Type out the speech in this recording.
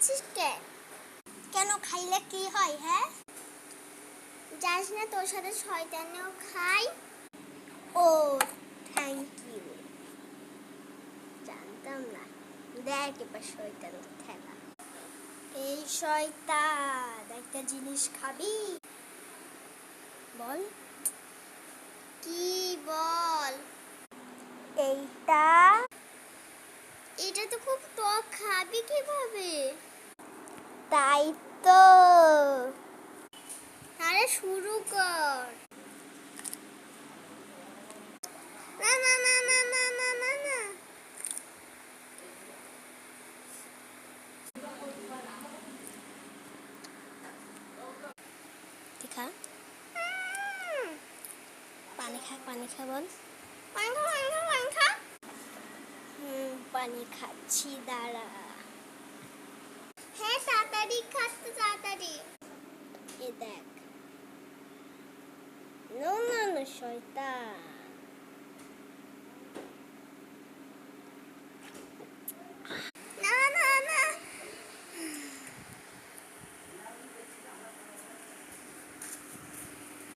খাচ্ছিস কেন খাইলে কি হয়? হ্যাঁ, যাস না, তোর সাথে শয়তানেও খাই। ও, থ্যাংক ইউ। জানতাম না। দেখ এবার শয়তান খেলা। এই শয়তান, একটা জিনিস খাবি? বল। কি বল? এইটা। এটা তো খুব টক, খাবি কিভাবে? তাই তো। তাহলে শুরু কর। না না না না না না না না। খা, পানি খা, পানি খা, বল। পানি খা, পানি খা, পানি খা। পানি খাচ্ছি, দাঁড়া। হ্যাঁ, তাড়াতাড়ি খাচ্ছে, তাড়াতাড়ি। এ দেখ। নো না না, শয়তান।